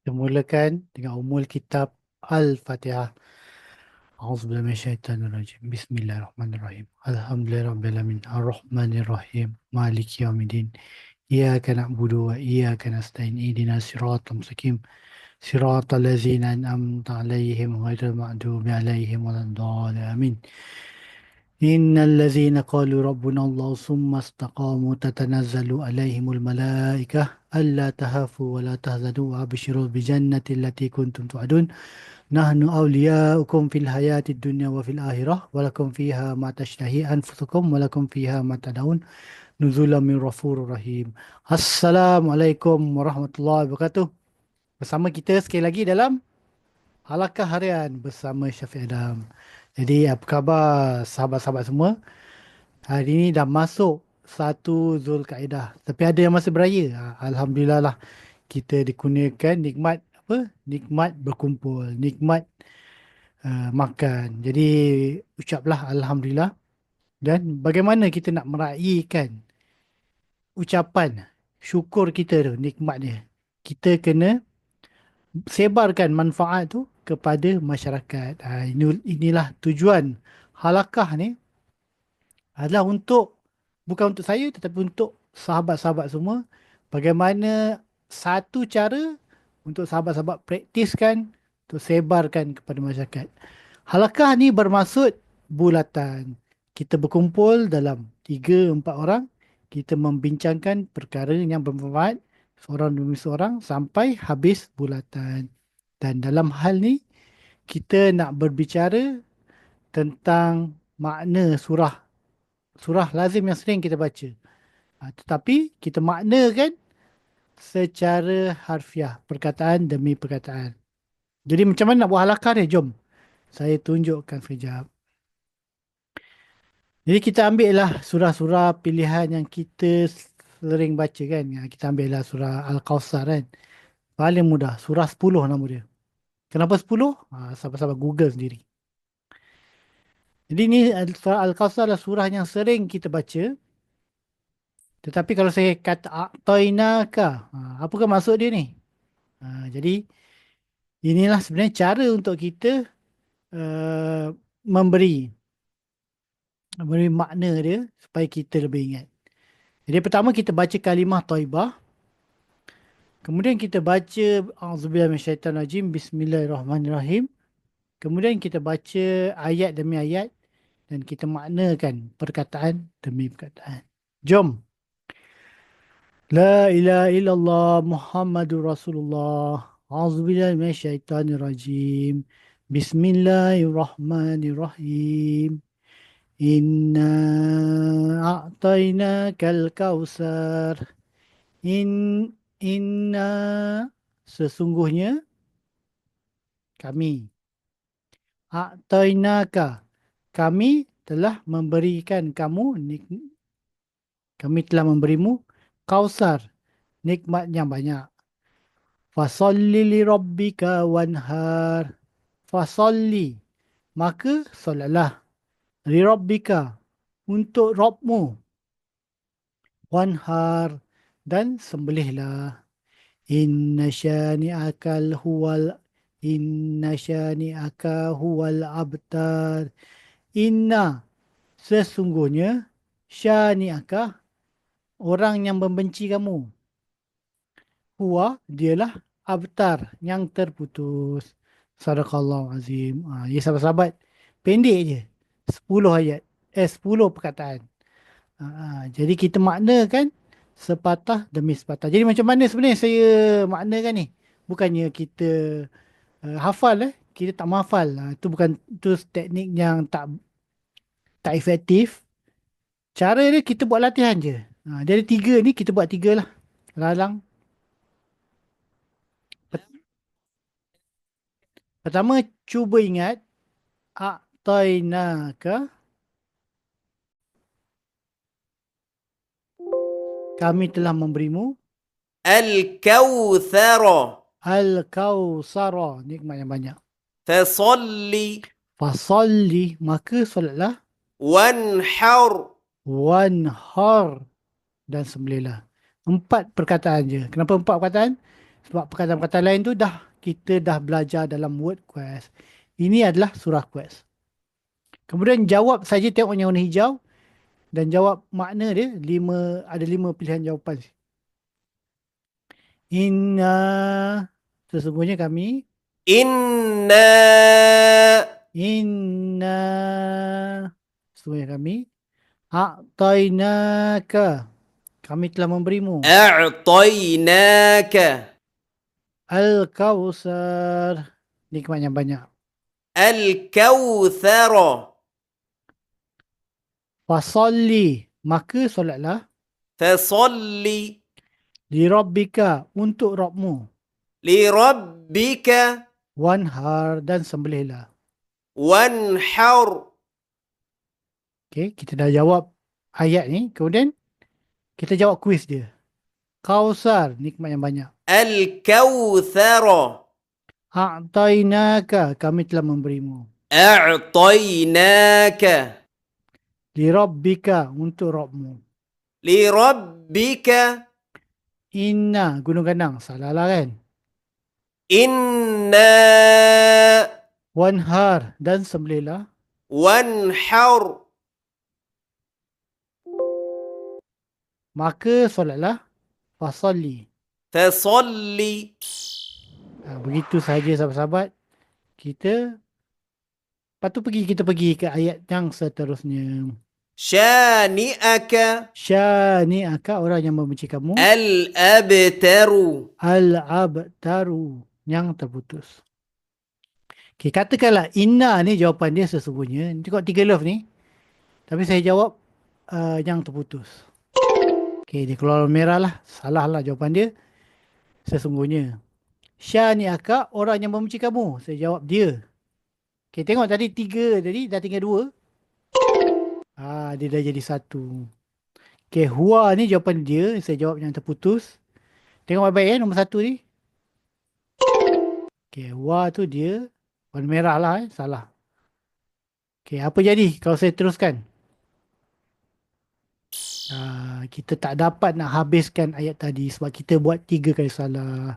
Kita mulakan dengan umul kitab Al-Fatihah. A'udzubillahi minasyaitonirrajim. Bismillahirrahmanirrahim. Alhamdulillahirabbil alamin. Arrahmanirrahim. Maliki yaumiddin. Iyyaka na'budu wa iyyaka nasta'in. Ihdinas siratal mustaqim. Siratal ladzina an'amta 'alaihim ghairil maghdubi 'alaihim waladdallin. Amin. إن الذين قالوا ربنا الله ثم استقاموا تتنزل عليهم الملائكة ألا تخافوا ولا تحزنوا وأبشروا بالجنة التي كنتم توعدون نحن أولياؤكم في الحياة الدنيا وفي الآخرة ولكم فيها ما تشتهي أنفسكم ولكم فيها ما تدعون نزولا من غفور رحيم. Assalamualaikum warahmatullahi wabarakatuh. Bersama kita sekali lagi dalam Halakah Harian bersama Syafiq Adam. Jadi apa khabar sahabat-sahabat semua? Hari ini dah masuk 1 Zulkaidah. Tapi ada yang masih beraya. Alhamdulillah lah. Kita dikurniakan nikmat apa? Nikmat berkumpul, nikmat makan. Jadi ucaplah Alhamdulillah. Dan bagaimana kita nak meraihkan ucapan syukur kita tu, nikmat dia. Kita kena sebarkan manfaat tu kepada masyarakat. Inilah tujuan halakah ni adalah bukan untuk saya tetapi untuk sahabat-sahabat semua. Bagaimana satu cara untuk sahabat-sahabat praktiskan untuk sebarkan kepada masyarakat. Halakah ni bermaksud bulatan. Kita berkumpul dalam 3-4 orang. Kita membincangkan perkara yang bermanfaat seorang demi seorang sampai habis bulatan. Dan dalam hal ni kita nak berbicara tentang makna surah lazim yang sering kita baca. Tetapi kita maknakan secara harfiah, perkataan demi perkataan. Jadi macam mana nak buat halakah ni? Jom saya tunjukkan sekejap. Jadi kita ambil lah surah-surah pilihan yang kita sering baca kan. Kita ambil lah surah Al-Kawthar kan. Paling mudah, surah 10 nama dia. Kenapa 10? Sahabat-sahabat Google sendiri. Jadi ni surah Al-Kawthar adalah surah yang sering kita baca. Tetapi kalau saya kata A'tainaka, apakah maksud dia ni? Jadi inilah sebenarnya cara untuk kita uh, memberi makna dia supaya kita lebih ingat. Jadi pertama kita baca kalimah Thaibah. Kemudian kita baca A'udzubillahi minasyaitonirrajim. Bismillahirrahmanirrahim. Kemudian kita baca ayat demi ayat dan kita maknakan perkataan demi perkataan. Jom. La ilaha illallah Muhammadur Rasulullah. A'udzubillahi minasyaitonirrajim. Bismillahirrahmanirrahim. Inna a'tainakal kausar. Inna sesungguhnya kami. A'tainaka kami telah memberikan kamu kami telah memberimu kausar, nikmat yang banyak. Fasalli li rabbika wanhar. Fasalli maka solatlah li rabbika untuk Rabbmu, wanhar dan sembelihlah. Inna syani'akal huwal Inna syani'aka huwal abtar. Inna sesungguhnya syani'aka orang yang membenci kamu. Huwa dialah abtar yang terputus. Sadaqallahu azim. Ya sahabat-sahabat, pendek je. 10 ayat. 10 perkataan. Jadi kita maknakan sepatah demi sepatah. Jadi macam mana sebenarnya saya maknakan ni? Bukannya kita hafal kita tak menghafal. Itu bukan itu teknik yang tak efektif. Cara dia kita buat latihan je. Dia ada 3 ni kita buat 3 lah. Lalang. Pertama cuba ingat a'tainaka kami telah memberimu الكوثر al-kausara nikmat yang banyak. فصل Fasalli maka solatlah وانحر wanhar dan sembelihlah. 4 perkataan je. Kenapa 4 perkataan? Sebab perkataan-perkataan lain tu kita dah belajar dalam word quest. Ini adalah surah quest. Kemudian jawab saja, tengok yang warna hijau dan jawab makna dia. Ada 5 pilihan jawapan. Inna, sesungguhnya kami. Inna Inna, sesungguhnya kami. A'tainaka, kami telah memberimu. a'tainaka Al-Kawthar, nikmat yang banyak. al-kawthara Fasalli, maka solatlah. fasalli Lirabbika, untuk Rabbmu. lirabbika Wanhar, dan sembelihlah. wanhar Okey, kita dah jawab ayat ni. Kemudian kita jawab kuis dia. Kausar, nikmat yang banyak. al-kawthara A'tainaka, kami telah memberimu. a'tainaka Lirabbika, untuk Rabbmu. lirabbika Inna, gunung gandang. Salah lah kan? inna Wanhar, dan sembelihlah. wanhar Maka solatlah. Fasalli. fasalli Begitu sahaja sahabat-sahabat. Kita pergi ke ayat yang seterusnya. shani'aka Syani'aka, orang yang membenci kamu. al-abtaru Al-abtaru, yang terputus. Okay, katakanlah inna ni jawapan dia sesungguhnya. Tengok 3 love ni. Tapi saya jawab yang terputus. Okay, dia keluar merah lah. Salah lah jawapan dia. Sesungguhnya. Syani'aka, orang yang membenci kamu. Saya jawab dia. Okay, tengok tadi 3 tadi. Dah tinggal 2. Dia dah jadi 1. Okay, huwa ni jawapan dia. Saya jawab yang terputus. Tengok baik-baik nombor 1 ni. Okay, huwa tu dia. Warna merah lah salah. Okay, apa jadi kalau saya teruskan? Kita tak dapat nak habiskan ayat tadi sebab kita buat 3 kali salah.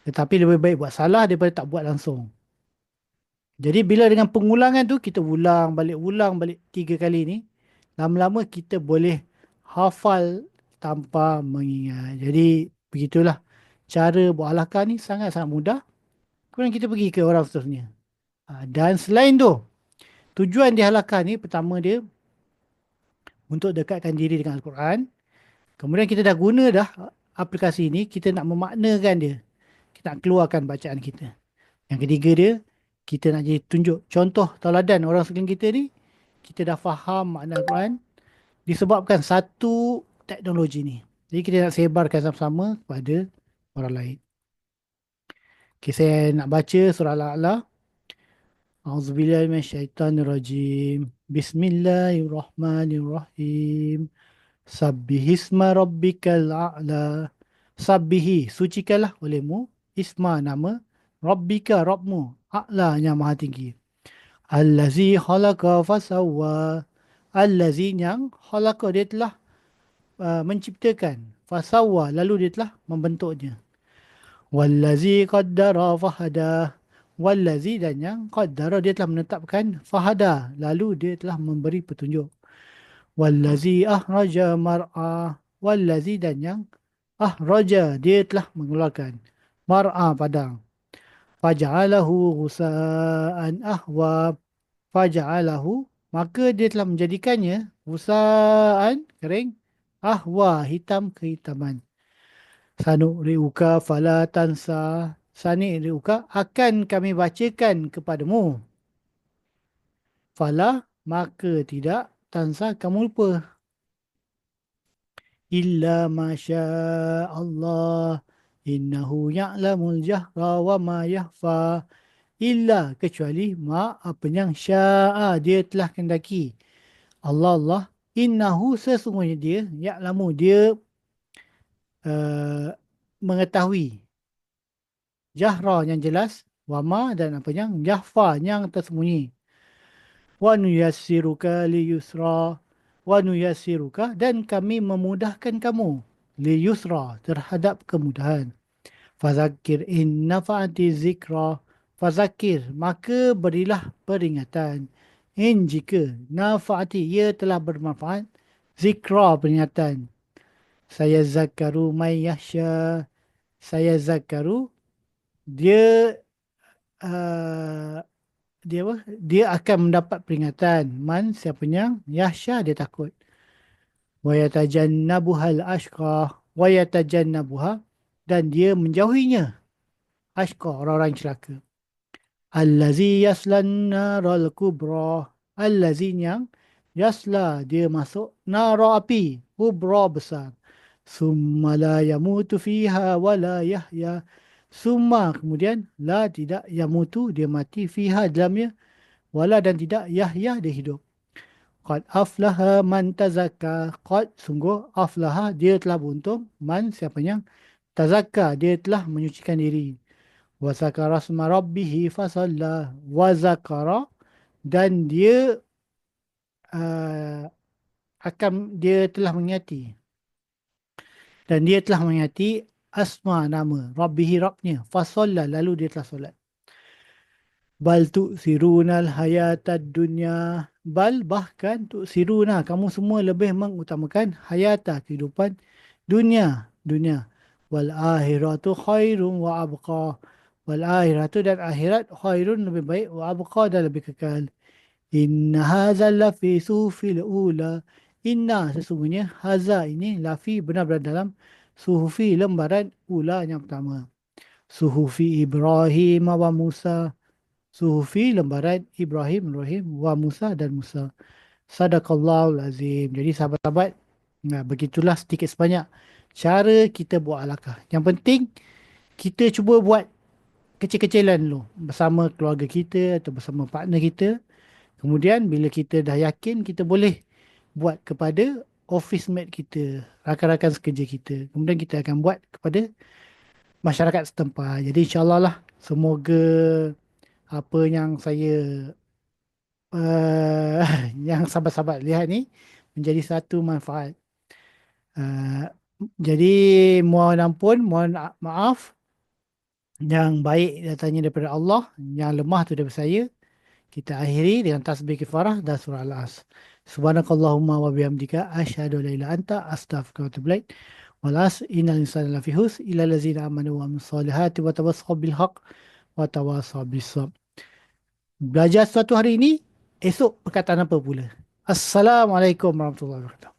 Tetapi lebih baik buat salah daripada tak buat langsung. Jadi bila dengan pengulangan tu kita ulang balik 3 kali ni, lama-lama kita boleh hafal tanpa mengingat. Jadi begitulah cara buat halakah ni sangat-sangat mudah. Kemudian kita pergi ke orang seterusnya. Dan selain tu, tujuan di halakah ni pertama dia untuk dekatkan diri dengan Al-Quran. Kemudian kita dah guna dah aplikasi ni, kita nak memaknakan dia. Kita nak keluarkan bacaan kita. Yang ketiga dia, kita nak jadi tunjuk contoh tauladan orang sekeliling kita ni, kita dah faham makna Al-Quran disebabkan satu teknologi ni. Jadi kita nak sebarkan sama-sama kepada orang lain. Okay, saya nak baca surah Al-A'la. A'udzubillahi minasyaitanirrajim. Bismillahirrahmanirrahim. Sabbihisma rabbikal a'la. Sabbihi, sucikanlah olehmu. Isma, nama. Rabbika, Rabbmu. A'la, yang maha tinggi. Allazi khalaqa fasawwa. Allazi, yang khalaqa, dia telah menciptakan. Fasawwa, lalu dia telah membentuknya. Wallazi qaddara fahada. Wallazi, dan yang qaddara, dia telah menetapkan. Fahada, lalu dia telah memberi petunjuk. Wallazi ahraja mar'a. Wallazi, dan yang ahraja, dia telah mengeluarkan. Mar'a, padang. Faja'alahu ghusa'an ahwa. Faja'alahu, maka dia telah menjadikannya ghusa'an, kering. Ahwa, hitam kehitaman. Sanu'ri'uka fala tansa. Sanu'ri'uka, akan kami bacakan kepadamu. Fala, maka tidak. Tansa, kamu lupa. Illa masya Allah. Innahu ya'lamul jahra wa ma yahfa. Illa, kecuali ma, apa yang sya'a, dia telah kendaki. Allah. Innahu, sesungguhnya dia. Ya'lamu, dia uh, mengetahui. Jahra, yang jelas. Wama, dan apa yang yahfa, yang tersembunyi. Wa nuyassiruka li yusra. Wa nuyassiruka, dan kami memudahkan kamu. Li yusra, terhadap kemudahan. Fazakir in nafa'ati zikra. Fazakir, maka berilah peringatan. In jika nafa'ati, ia telah bermanfaat. Zikra, peringatan. Saya zakaru may yahsya. Saya zakaru, dia uh, dia apa? Dia akan mendapat peringatan. Man, siapanya? Yahsya, dia takut. Wa yatajannabuhal ashqa. Wa yatajannabuha. Dan dia menjauhinya. Ashqa, orang-orang yang celaka. Allazi yaslan naral kubra. Allazi yang yasla, dia masuk nara api. Kubra, besar. Summa la yamutu fiha wa la yahya. Summa, kemudian, la, tidak, yamutu, dia mati, fiha, dalamnya, wala, dan tidak, yahya, dia hidup. Qad aflaha man tazakka. Qad, sungguh, aflaha, dia telah beruntung. Man, siapa yang tazakka, dia telah menyucikan diri. Wa zakara asma rabbihi fasalla. Wa zakara, dan dia uh, dia telah mengingati. Dan dia telah mengingati asma, nama rabbihi, Rabbnya. Fasalla, lalu dia telah solat. Bal tu'sirunal hayatad dunya. Bal, bahkan, tu'siruna, kamu semua lebih mengutamakan hayata, kehidupan dunia. Dunia. Wal akhiratu khairun wa abqa. Wal akhiratu, dan akhirat, khairun, lebih baik, wa abqa, dan lebih kekal. Inna haza lafi suhufil ula. Inna, sesungguhnya, haza, ini, lafi, benar-benar dalam, suhufi, lembaran, ula, yang pertama. Suhufi Ibrahim wa Musa. Suhufi, lembaran Ibrahim wa Musa, dan Musa. Sadaqallahul azim. Jadi sahabat-sahabat, nah, begitulah sedikit sebanyak cara kita buat alakah. Yang penting, kita cuba buat kecil-kecilan dulu bersama keluarga kita atau bersama partner kita. Kemudian bila kita dah yakin, kita boleh buat kepada office mate kita, rakan-rakan sekerja kita. Kemudian kita akan buat kepada masyarakat setempat. Jadi insyaAllah lah, semoga apa yang saya yang sahabat-sahabat lihat ni menjadi satu manfaat. Uh, jadi mohon ampun, mohon maaf, yang baik datangnya daripada Allah, yang lemah tu daripada saya. Kita akhiri dengan tasbih kifarah dan surah Al-As. Subhanakallahumma wa bihamdika asyhadu an la ilaha illa anta astaghfiruka wa atubu ilaik. Wal 'asr innal insana lafi khusr illa allazina amanu wa amilus solihati wa tawassaw bil haqq wa tawassaw bis sabr. Belajar suatu hari ini, esok perkataan apa pula? Assalamualaikum warahmatullahi wabarakatuh.